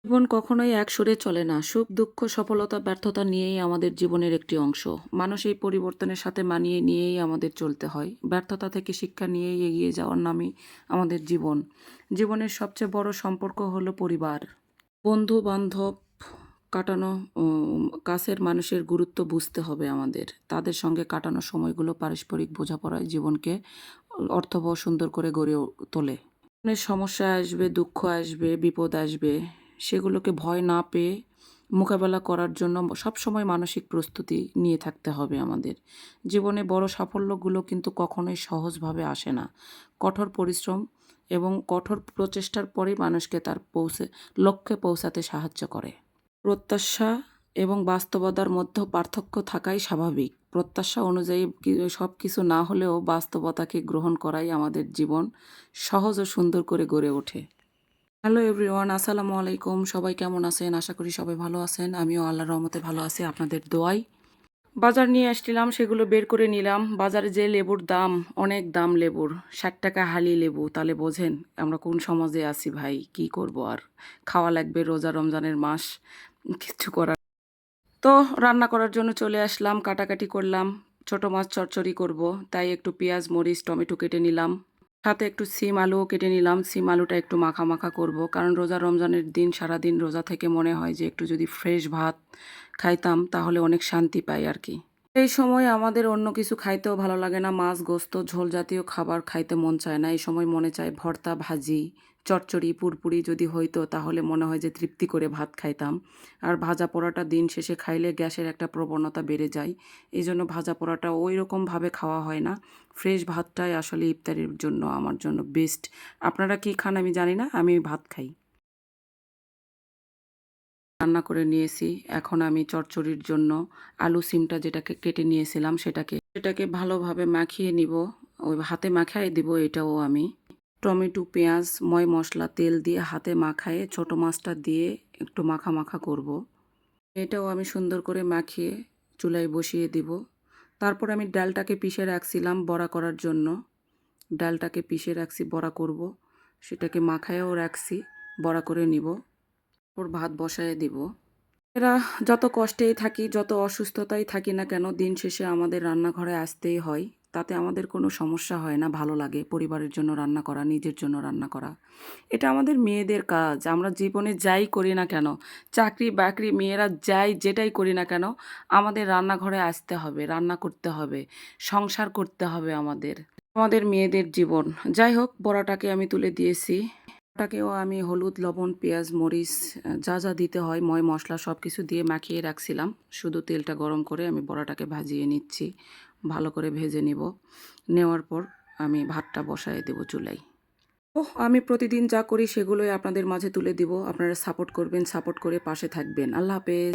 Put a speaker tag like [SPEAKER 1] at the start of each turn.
[SPEAKER 1] জীবন কখনোই এক সুরে চলে না। সুখ, দুঃখ, সফলতা, ব্যর্থতা নিয়েই আমাদের জীবনের একটি অংশ। মানুষ এই পরিবর্তনের সাথে মানিয়ে নিয়েই আমাদের চলতে হয়। ব্যর্থতা থেকে শিক্ষা নিয়েই এগিয়ে যাওয়ার নামই আমাদের জীবন। জীবনের সবচেয়ে বড় সম্পর্ক হলো পরিবার। বন্ধু-বান্ধব কাটানো কাছের মানুষের গুরুত্ব বুঝতে হবে আমাদের। তাদের সঙ্গে কাটানো সময়গুলো পারস্পরিক বোঝাপড়ায় জীবনকে অর্থবহ সুন্দর করে গড়ে তোলে। জীবনের সমস্যা আসবে, দুঃখ আসবে, বিপদ আসবে। সেগুলোকে ভয় না পেয়ে মোকাবেলা করার জন্য সবসময় মানসিক প্রস্তুতি নিয়ে থাকতে হবে আমাদের। জীবনে বড় সাফল্যগুলো কিন্তু কখনোই সহজভাবে আসে না। কঠোর পরিশ্রম এবং কঠোর প্রচেষ্টার পরেই মানুষকে তার লক্ষ্যে পৌঁছাতে সাহায্য করে। প্রত্যাশা এবং বাস্তবতার মধ্যে পার্থক্য থাকাই স্বাভাবিক। প্রত্যাশা অনুযায়ী সবকিছু না হলেও বাস্তবতাকে গ্রহণ করাই আমাদের জীবন সহজ ও সুন্দর করে গড়ে ওঠে। হ্যালো এভরিওয়ান, আসসালামু আলাইকুম। সবাই কেমন আছেন? আশা করি সবাই ভালো আছেন। আমিও আল্লাহর রহমতে ভালো আছি, আপনাদের দোয়ায়। বাজার নিয়ে আসছিলাম, সেগুলো বের করে নিলাম। বাজারে যে লেবুর দাম, অনেক দাম লেবুর। ৬০ টাকা হালি লেবু। তাহলে বোঝেন আমরা কোন সমাজে আছি ভাই। কি করব আর? খাওয়া লাগবে, রোজা রমজানের মাস। কিচ্ছু করার তো রান্না করার জন্য চলে আসলাম, কাটাকাটি করলাম। ছোট মাছ চচ্চড়ি করব, তাই একটু পেঁয়াজ, মরিচ, টমেটো কেটে নিলাম। সাথে একটু সিম আলুও কেটে নিলাম। সিম আলুটা একটু মাখা মাখা করব, কারণ রোজা রমজানের দিন সারাদিন রোজা থেকে মনে হয় যে একটু যদি ফ্রেশ ভাত খাইতাম তাহলে অনেক শান্তি পাই আর কি। এই সময় আমাদের অন্য কিছু খাইতেও ভালো লাগে না। মাছ, গোস্ত, ঝোল জাতীয় খাবার খাইতে মন চায় না। এই সময় মনে চায় ভর্তা, ভাজি, চচ্চড়ি, পুরপুরি যদি হইতো তাহলে মনে হয় যে তৃপ্তি করে ভাত খাইতাম। আর ভাজা পোড়াটা দিন শেষে খাইলে গ্যাসের একটা প্রবণতা বেড়ে যায়। এজন্য ভাজা পোড়াটা ওইরকমভাবে খাওয়া হয় না। ফ্রেশ ভাতটাই আসলে ইফতারির জন্য আমার জন্য বেস্ট। আপনারা কি খান আমি জানি না, আমি ভাত খাই। রান্না করে নিয়েছি। এখন আমি চচ্চড়ির জন্য আলু সিমটা যেটাকে কেটে নিয়েছিলাম সেটাকে ভালোভাবে মাখিয়ে নিব। ওই হাতে মাখায় দিব এটাও আমি। টমেটো, পেঁয়াজ, ময় মসলা, তেল দিয়ে হাতে মাখায়ে ছোট মাছটা দিয়ে একটু মাখা মাখা করব। এটাও আমি সুন্দর করে মাখিয়ে চুলায় বসিয়ে দিব। তারপর আমি ডালটাকে পিষে রাখছিলাম বড়া করার জন্য। ডালটাকে পিষে রাখছি, বড়া করব। সেটাকে মাখায়েও রাখছি, বড়া করে নিব। ওর ভাত বসায়ে দিব। এরা যত কষ্টেই থাকি, যত অসুস্থতায় থাকি না কেন, দিন শেষে আমাদের রান্নাঘরে আসতেই হয়। তাতে আমাদের কোনো সমস্যা হয় না, ভালো লাগে পরিবারের জন্য রান্না করা, নিজের জন্য রান্না করা। এটা আমাদের মেয়েদের কাজ। আমরা জীবনে যাই করি না কেন, চাকরি বাকরি মেয়েরা যাই যেটাই করি না কেন, আমাদের রান্নাঘরে আসতে হবে, রান্না করতে হবে, সংসার করতে হবে আমাদের। আমাদের মেয়েদের জীবন। যাই হোক, বড়াটাকে আমি তুলে দিয়েছি। ওটাকেও আমি হলুদ, লবণ, পেঁয়াজ, মরিচ যা যা দিতে হয় ময় মশলা সব কিছু দিয়ে মাখিয়ে রাখছিলাম। শুধু তেলটা গরম করে আমি বড়াটাকে ভাজিয়ে নিচ্ছি। ভালো করে ভেজে নিব। নেওয়ার পর আমি ভাতটা বসায় দেব চুলায়। আমি প্রতিদিন যা করি সেগুলোই আপনাদের মাঝে তুলে দিব। আপনারা সাপোর্ট করবেন, সাপোর্ট করে পাশে থাকবেন। আল্লাহ হাফেজ।